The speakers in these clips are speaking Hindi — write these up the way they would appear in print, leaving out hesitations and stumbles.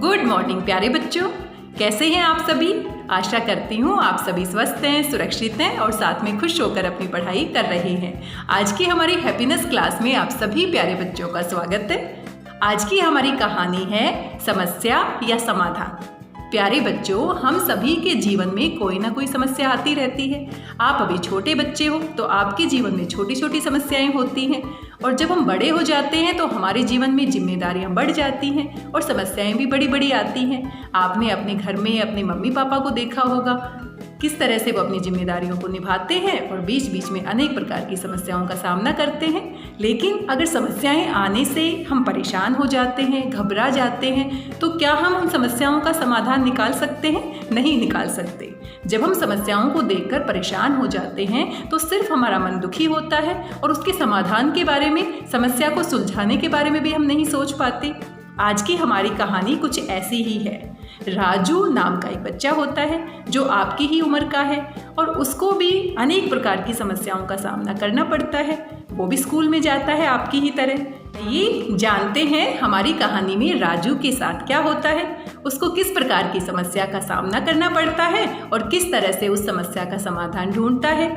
गुड मॉर्निंग प्यारे बच्चों, कैसे हैं आप सभी। आशा करती हूँ आप सभी स्वस्थ हैं, सुरक्षित हैं और साथ में खुश होकर अपनी पढ़ाई कर रहे हैं। आज की हमारी हैप्पीनेस क्लास में आप सभी प्यारे बच्चों का स्वागत है। आज की हमारी कहानी है समस्या या समाधान। प्यारे बच्चों, हम सभी के जीवन में कोई ना कोई समस्या आती रहती है। आप अभी छोटे बच्चे हो तो आपके जीवन में छोटी छोटी समस्याएं होती हैं, और जब हम बड़े हो जाते हैं तो हमारे जीवन में जिम्मेदारियां बढ़ जाती हैं और समस्याएं भी बड़ी बड़ी आती हैं। आपने अपने घर में अपने मम्मी पापा को देखा होगा किस तरह से वो अपनी जिम्मेदारियों को निभाते हैं और बीच बीच में अनेक प्रकार की समस्याओं का सामना करते हैं। लेकिन अगर समस्याएं आने से हम परेशान हो जाते हैं, घबरा जाते हैं, तो क्या हम उन समस्याओं का समाधान निकाल सकते हैं? नहीं निकाल सकते। जब हम समस्याओं को देखकर परेशान हो जाते हैं तो सिर्फ हमारा मन दुखी होता है और उसके समाधान के बारे में, समस्या को सुलझाने के बारे में भी हम नहीं सोच पाते। आज की हमारी कहानी कुछ ऐसी ही है। राजू नाम का एक बच्चा होता है जो आपकी ही उम्र का है और उसको भी अनेक प्रकार की समस्याओं का सामना करना पड़ता है। वो भी स्कूल में जाता है आपकी ही तरह। ये जानते हैं हमारी कहानी में राजू के साथ क्या होता है, उसको किस प्रकार की समस्या का सामना करना पड़ता है और किस तरह से उस समस्या का समाधान ढूंढता है।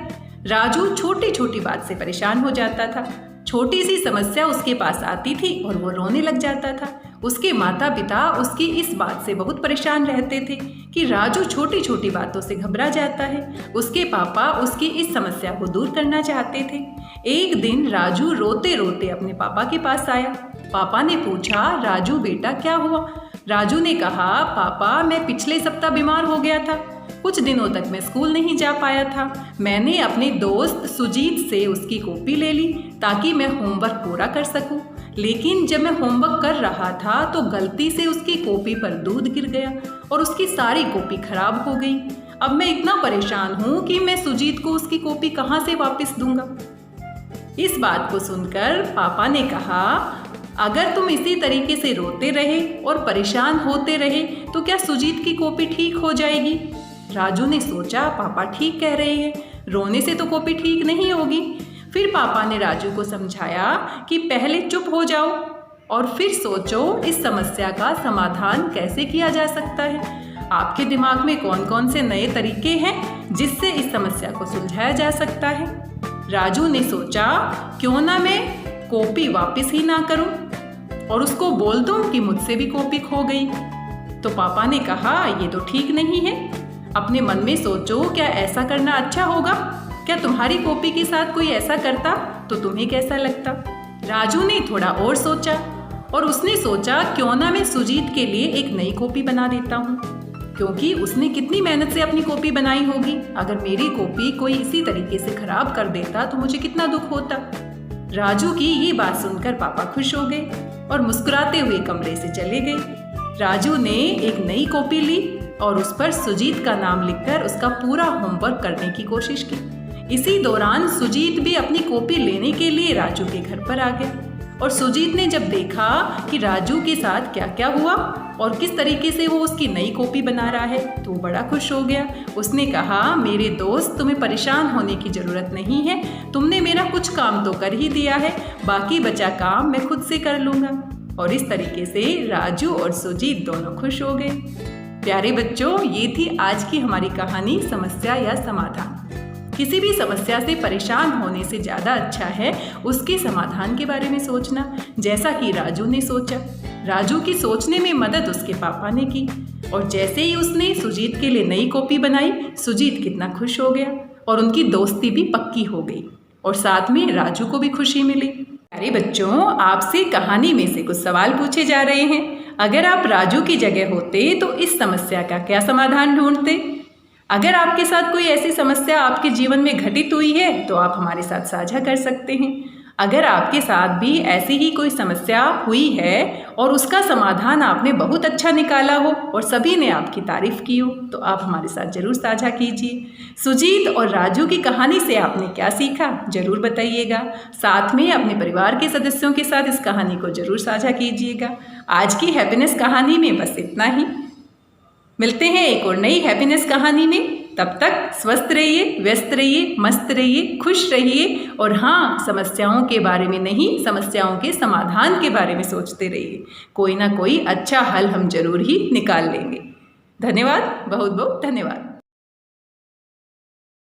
राजू छोटी छोटी बात से परेशान हो जाता था। छोटी सी समस्या उसके पास आती थी और वो रोने लग जाता था। उसके माता पिता उसकी इस बात से बहुत परेशान रहते थे कि राजू छोटी छोटी बातों से घबरा जाता है। उसके पापा उसकी इस समस्या को दूर करना चाहते थे। एक दिन राजू रोते रोते अपने पापा के पास आया। पापा ने पूछा, राजू बेटा क्या हुआ? राजू ने कहा, पापा मैं पिछले सप्ताह बीमार हो गया था, कुछ दिनों तक मैं स्कूल नहीं जा पाया था। मैंने अपने दोस्त सुजीत से उसकी कॉपी ले ली ताकि मैं होमवर्क पूरा कर सकूं। लेकिन जब मैं होमवर्क कर रहा था तो गलती से उसकी कॉपी पर दूध गिर गया और उसकी सारी कॉपी खराब हो गई। अब मैं इतना परेशान हूँ कि मैं सुजीत को उसकी कॉपी कहाँ से वापस दूंगा। इस बात को सुनकर पापा ने कहा, अगर तुम इसी तरीके से रोते रहे और परेशान होते रहे तो क्या सुजीत की कॉपी ठीक हो जाएगी? राजू ने सोचा, पापा ठीक कह रहे हैं, रोने से तो कॉपी ठीक नहीं होगी। फिर पापा ने राजू को समझाया कि पहले चुप हो जाओ और फिर सोचो इस समस्या का समाधान कैसे किया जा सकता है। आपके दिमाग में कौन कौन से नए तरीके हैं जिससे इस समस्या को सुलझाया जा सकता है। राजू ने सोचा, क्यों ना मैं कॉपी वापस ही ना करूं और उसको बोल दूं कि मुझसे भी कॉपी खो गई। तो पापा ने कहा, ये तो ठीक नहीं है। अपने मन में सोचो, क्या ऐसा करना अच्छा होगा? क्या तुम्हारी कॉपी के साथ कोई ऐसा करता तो तुम्हें कैसा लगता? राजू ने थोड़ा और सोचा और उसने सोचा, क्यों ना मैं सुजीत के लिए एक नई कॉपी बना देता हूँ, क्योंकि उसने कितनी मेहनत से अपनी कॉपी बनाई होगी। अगर मेरी कॉपी कोई इसी तरीके से खराब कर देता तो मुझे कितना दुख होता। राजू की ये बात सुनकर पापा खुश हो गए और मुस्कुराते हुए कमरे से चले गए। राजू ने एक नई कॉपी ली और उस पर सुजीत का नाम लिखकर उसका पूरा होमवर्क करने की कोशिश की। इसी दौरान सुजीत भी अपनी कॉपी लेने के लिए राजू के घर पर आ गया और सुजीत ने जब देखा कि राजू के साथ क्या क्या हुआ और किस तरीके से वो उसकी नई कॉपी बना रहा है तो वो बड़ा खुश हो गया। उसने कहा, मेरे दोस्त, तुम्हें परेशान होने की ज़रूरत नहीं है, तुमने मेरा कुछ काम तो कर ही दिया है, बाकी बचा काम मैं खुद से कर लूँगा। और इस तरीके से राजू और सुजीत दोनों खुश हो गए। प्यारे बच्चों, ये थी आज की हमारी कहानी समस्या या समाधान। किसी भी समस्या से परेशान होने से ज़्यादा अच्छा है उसके समाधान के बारे में सोचना, जैसा कि राजू ने सोचा। राजू की सोचने में मदद उसके पापा ने की और जैसे ही उसने सुजीत के लिए नई कॉपी बनाई, सुजीत कितना खुश हो गया और उनकी दोस्ती भी पक्की हो गई और साथ में राजू को भी खुशी मिली। प्यारे बच्चों, आपसे कहानी में से कुछ सवाल पूछे जा रहे हैं। अगर आप राजू की जगह होते तो इस समस्या का क्या समाधान ढूंढते? अगर आपके साथ कोई ऐसी समस्या आपके जीवन में घटित हुई है तो आप हमारे साथ साझा कर सकते हैं। अगर आपके साथ भी ऐसी ही कोई समस्या हुई है और उसका समाधान आपने बहुत अच्छा निकाला हो और सभी ने आपकी तारीफ की हो तो आप हमारे साथ ज़रूर साझा कीजिए। सुजीत और राजू की कहानी से आपने क्या सीखा ज़रूर बताइएगा। साथ में अपने परिवार के सदस्यों के साथ इस कहानी को ज़रूर साझा कीजिएगा। आज की हैप्पीनेस कहानी में बस इतना ही। मिलते हैं एक और नई हैप्पीनेस कहानी में। तब तक स्वस्थ रहिए, व्यस्त रहिए, मस्त रहिए, खुश रहिए और हाँ, समस्याओं के बारे में नहीं, समस्याओं के समाधान के बारे में सोचते रहिए। कोई ना कोई अच्छा हल हम जरूर ही निकाल लेंगे। धन्यवाद, बहुत बहुत धन्यवाद।